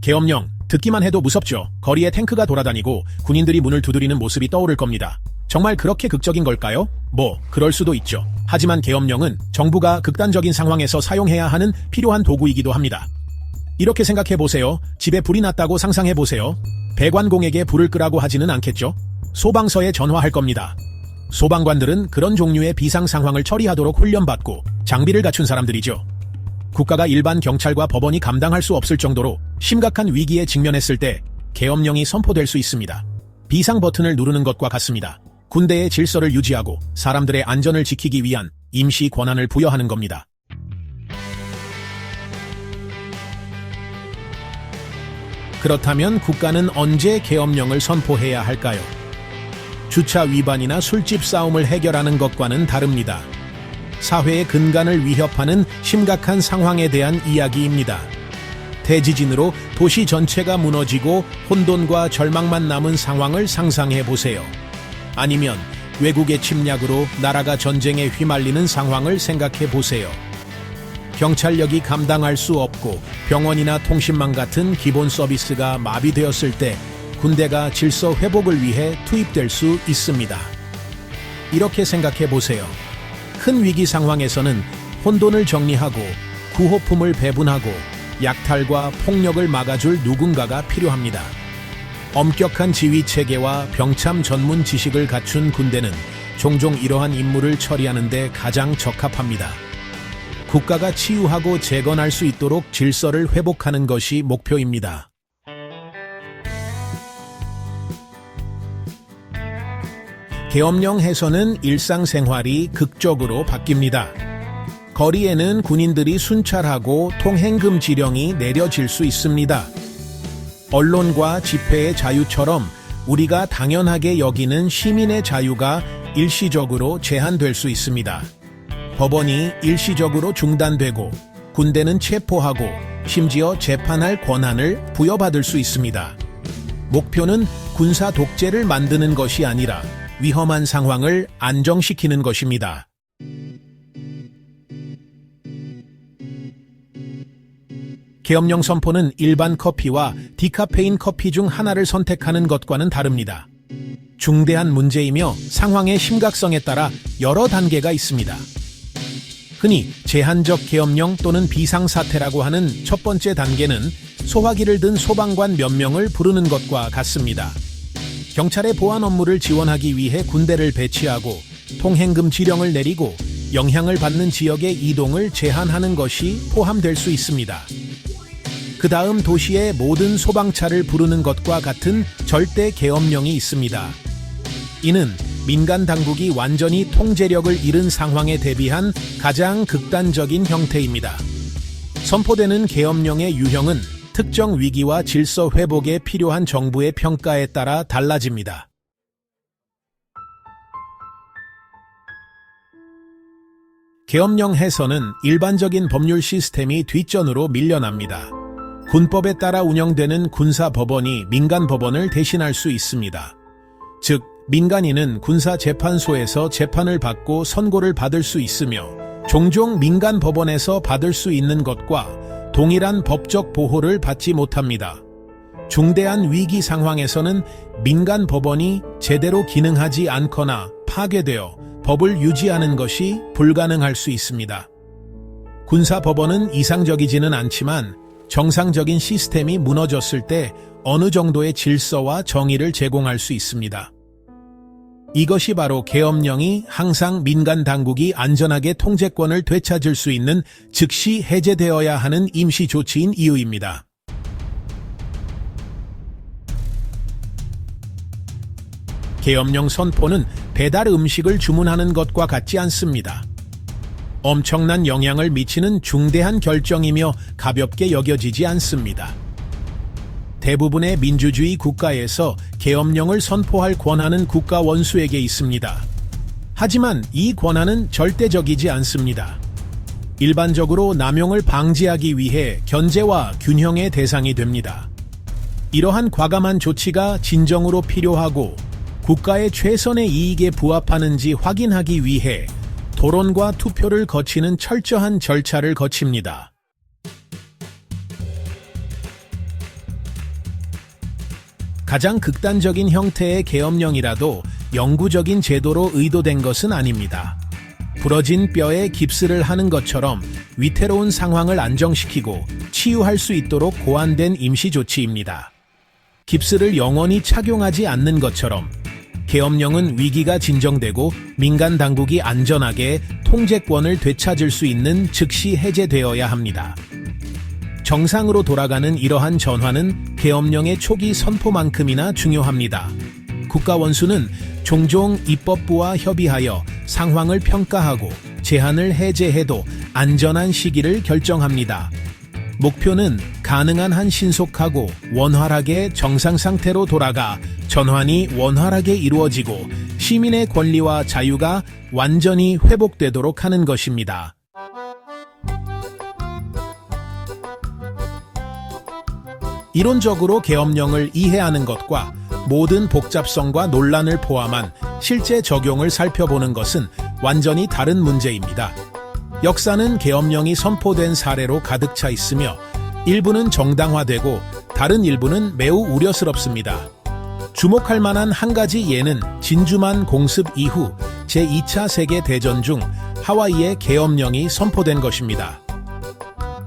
계엄령, 듣기만 해도 무섭죠. 거리에 탱크가 돌아다니고 군인들이 문을 두드리는 모습이 떠오를 겁니다. 정말 그렇게 극적인 걸까요? 그럴 수도 있죠. 하지만 계엄령은 정부가 극단적인 상황에서 사용해야 하는 필요한 도구이기도 합니다. 이렇게 생각해보세요. 집에 불이 났다고 상상해보세요. 배관공에게 불을 끄라고 하지는 않겠죠? 소방서에 전화할 겁니다. 소방관들은 그런 종류의 비상 상황을 처리하도록 훈련받고 장비를 갖춘 사람들이죠. 국가가 일반 경찰과 법원이 감당할 수 없을 정도로 심각한 위기에 직면했을 때 계엄령이 선포될 수 있습니다. 비상 버튼을 누르는 것과 같습니다. 군대의 질서를 유지하고 사람들의 안전을 지키기 위한 임시 권한을 부여하는 겁니다. 그렇다면 국가는 언제 계엄령을 선포해야 할까요? 주차 위반이나 술집 싸움을 해결하는 것과는 다릅니다. 사회의 근간을 위협하는 심각한 상황에 대한 이야기입니다. 대지진으로 도시 전체가 무너지고 혼돈과 절망만 남은 상황을 상상해 보세요. 아니면 외국의 침략으로 나라가 전쟁에 휘말리는 상황을 생각해 보세요. 경찰력이 감당할 수 없고 병원이나 통신망 같은 기본 서비스가 마비되었을 때 군대가 질서 회복을 위해 투입될 수 있습니다. 이렇게 생각해 보세요. 큰 위기 상황에서는 혼돈을 정리하고 구호품을 배분하고 약탈과 폭력을 막아줄 누군가가 필요합니다. 엄격한 지휘 체계와 병참 전문 지식을 갖춘 군대는 종종 이러한 임무를 처리하는 데 가장 적합합니다. 국가가 치유하고 재건할 수 있도록 질서를 회복하는 것이 목표입니다. 계엄령 해서는 일상생활이 극적으로 바뀝니다. 거리에는 군인들이 순찰하고 통행금 지령이 내려질 수 있습니다. 언론과 집회의 자유처럼 우리가 당연하게 여기는 시민의 자유가 일시적으로 제한될 수 있습니다. 법원이 일시적으로 중단되고 군대는 체포하고 심지어 재판할 권한을 부여받을 수 있습니다. 목표는 군사 독재를 만드는 것이 아니라 위험한 상황을 안정시키는 것입니다. 계엄령 선포는 일반 커피와 디카페인 커피 중 하나를 선택하는 것과는 다릅니다. 중대한 문제이며 상황의 심각성에 따라 여러 단계가 있습니다. 흔히 제한적 계엄령 또는 비상사태라고 하는 첫 번째 단계는 소화기를 든 소방관 몇 명을 부르는 것과 같습니다. 경찰의 보안 업무를 지원하기 위해 군대를 배치하고 통행금 지령을 내리고 영향을 받는 지역의 이동을 제한하는 것이 포함될 수 있습니다. 그 다음 도시의 모든 소방차를 부르는 것과 같은 절대 계엄령이 있습니다. 이는 민간 당국이 완전히 통제력을 잃은 상황에 대비한 가장 극단적인 형태입니다. 선포되는 계엄령의 유형은 특정 위기와 질서 회복에 필요한 정부의 평가에 따라 달라집니다. 계엄령 해서는 일반적인 법률 시스템이 뒷전으로 밀려납니다. 군법에 따라 운영되는 군사법원이 민간법원을 대신할 수 있습니다. 즉, 민간인은 군사재판소에서 재판을 받고 선고를 받을 수 있으며 종종 민간법원에서 받을 수 있는 것과 동일한 법적 보호를 받지 못합니다. 중대한 위기 상황에서는 민간법원이 제대로 기능하지 않거나 파괴되어 법을 유지하는 것이 불가능할 수 있습니다. 군사법원은 이상적이지는 않지만 정상적인 시스템이 무너졌을 때 어느 정도의 질서와 정의를 제공할 수 있습니다. 이것이 바로 계엄령이 항상 민간 당국이 안전하게 통제권을 되찾을 수 있는 즉시 해제되어야 하는 임시 조치인 이유입니다. 계엄령 선포는 배달 음식을 주문하는 것과 같지 않습니다. 엄청난 영향을 미치는 중대한 결정이며 가볍게 여겨지지 않습니다. 대부분의 민주주의 국가에서 계엄령을 선포할 권한은 국가 원수에게 있습니다. 하지만 이 권한은 절대적이지 않습니다. 일반적으로 남용을 방지하기 위해 견제와 균형의 대상이 됩니다. 이러한 과감한 조치가 진정으로 필요하고 국가의 최선의 이익에 부합하는지 확인하기 위해 토론과 투표를 거치는 철저한 절차를 거칩니다. 가장 극단적인 형태의 계엄령이라도 영구적인 제도로 의도된 것은 아닙니다. 부러진 뼈에 깁스를 하는 것처럼 위태로운 상황을 안정시키고 치유할 수 있도록 고안된 임시 조치입니다. 깁스를 영원히 착용하지 않는 것처럼 계엄령은 위기가 진정되고 민간 당국이 안전하게 통제권을 되찾을 수 있는 즉시 해제되어야 합니다. 정상으로 돌아가는 이러한 전환은 계엄령의 초기 선포만큼이나 중요합니다. 국가원수는 종종 입법부와 협의하여 상황을 평가하고 제한을 해제해도 안전한 시기를 결정합니다. 목표는 가능한 한 신속하고 원활하게 정상 상태로 돌아가 전환이 원활하게 이루어지고 시민의 권리와 자유가 완전히 회복되도록 하는 것입니다. 이론적으로 계엄령을 이해하는 것과 모든 복잡성과 논란을 포함한 실제 적용을 살펴보는 것은 완전히 다른 문제입니다. 역사는 계엄령이 선포된 사례로 가득 차 있으며 일부는 정당화되고 다른 일부는 매우 우려스럽습니다. 주목할 만한 한 가지 예는 진주만 공습 이후 제2차 세계대전 중 하와이의 계엄령이 선포된 것입니다.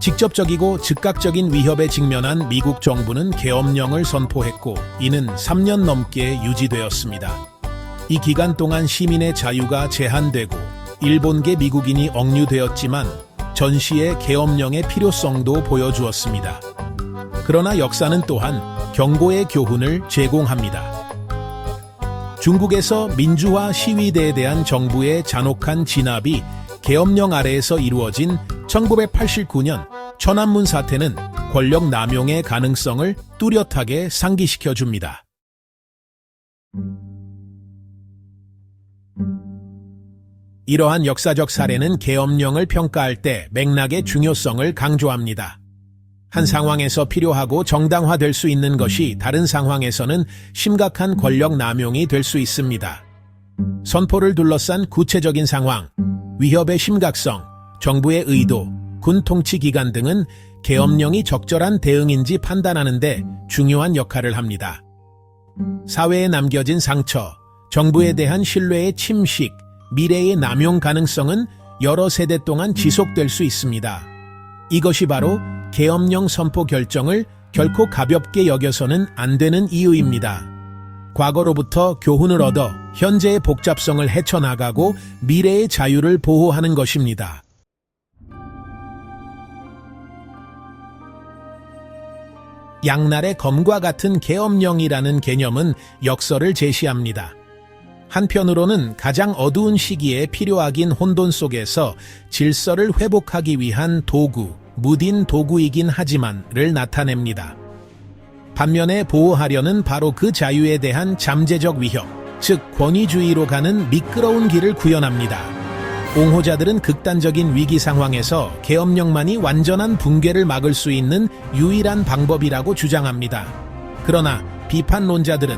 직접적이고 즉각적인 위협에 직면한 미국 정부는 계엄령을 선포했고 이는 3년 넘게 유지되었습니다. 이 기간 동안 시민의 자유가 제한되고 일본계 미국인이 억류되었지만 전시의 계엄령의 필요성도 보여주었습니다. 그러나 역사는 또한 경고의 교훈을 제공합니다. 중국에서 민주화 시위대에 대한 정부의 잔혹한 진압이 계엄령 아래에서 이루어진 1989년 천안문 사태는 권력 남용의 가능성을 뚜렷하게 상기시켜줍니다. 이러한 역사적 사례는 계엄령을 평가할 때 맥락의 중요성을 강조합니다. 한 상황에서 필요하고 정당화될 수 있는 것이 다른 상황에서는 심각한 권력 남용이 될 수 있습니다. 선포를 둘러싼 구체적인 상황, 위협의 심각성, 정부의 의도, 군 통치 기간 등은 계엄령이 적절한 대응인지 판단하는 데 중요한 역할을 합니다. 사회에 남겨진 상처, 정부에 대한 신뢰의 침식, 미래의 남용 가능성은 여러 세대 동안 지속될 수 있습니다. 이것이 바로 계엄령 선포 결정을 결코 가볍게 여겨서는 안 되는 이유입니다. 과거로부터 교훈을 얻어 현재의 복잡성을 헤쳐나가고 미래의 자유를 보호하는 것입니다. 양날의 검과 같은 계엄령이라는 개념은 역설을 제시합니다. 한편으로는 가장 어두운 시기에 필요하긴 혼돈 속에서 질서를 회복하기 위한 도구, 무딘 도구이긴 하지만를 나타냅니다. 반면에 보호하려는 바로 그 자유에 대한 잠재적 위협, 즉 권위주의로 가는 미끄러운 길을 구현합니다. 옹호자들은 극단적인 위기 상황에서 계엄령만이 완전한 붕괴를 막을 수 있는 유일한 방법이라고 주장합니다. 그러나 비판론자들은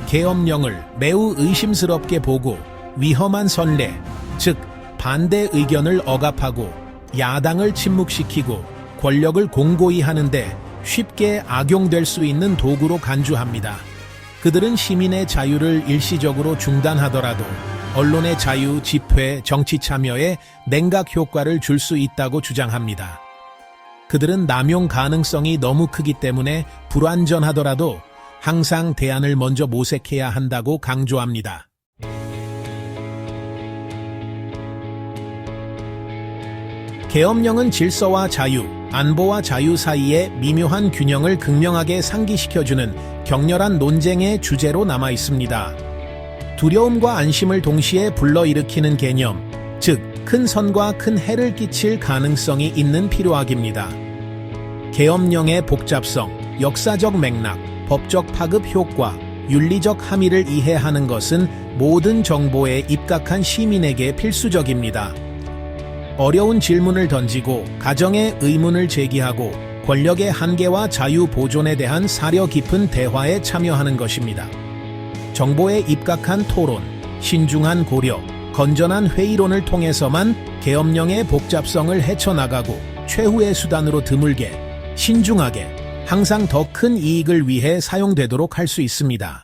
계엄령을 매우 의심스럽게 보고 위험한 선례, 즉 반대 의견을 억압하고 야당을 침묵시키고 권력을 공고히 하는데 쉽게 악용될 수 있는 도구로 간주합니다. 그들은 시민의 자유를 일시적으로 중단하더라도 언론의 자유, 집회, 정치 참여에 냉각 효과를 줄 수 있다고 주장합니다. 그들은 남용 가능성이 너무 크기 때문에 불완전하더라도 항상 대안을 먼저 모색해야 한다고 강조합니다. 계엄령은 질서와 자유, 안보와 자유 사이의 미묘한 균형을 극명하게 상기시켜주는 격렬한 논쟁의 주제로 남아 있습니다. 두려움과 안심을 동시에 불러일으키는 개념, 즉 큰 선과 큰 해를 끼칠 가능성이 있는 필요악입니다. 계엄령의 복잡성, 역사적 맥락, 법적 파급 효과, 윤리적 함의를 이해하는 것은 모든 정보에 입각한 시민에게 필수적입니다. 어려운 질문을 던지고 가정의 의문을 제기하고 권력의 한계와 자유 보존에 대한 사려 깊은 대화에 참여하는 것입니다. 정보에 입각한 토론, 신중한 고려, 건전한 회의론을 통해서만 계엄령의 복잡성을 헤쳐나가고 최후의 수단으로 드물게, 신중하게, 항상 더 큰 이익을 위해 사용되도록 할 수 있습니다.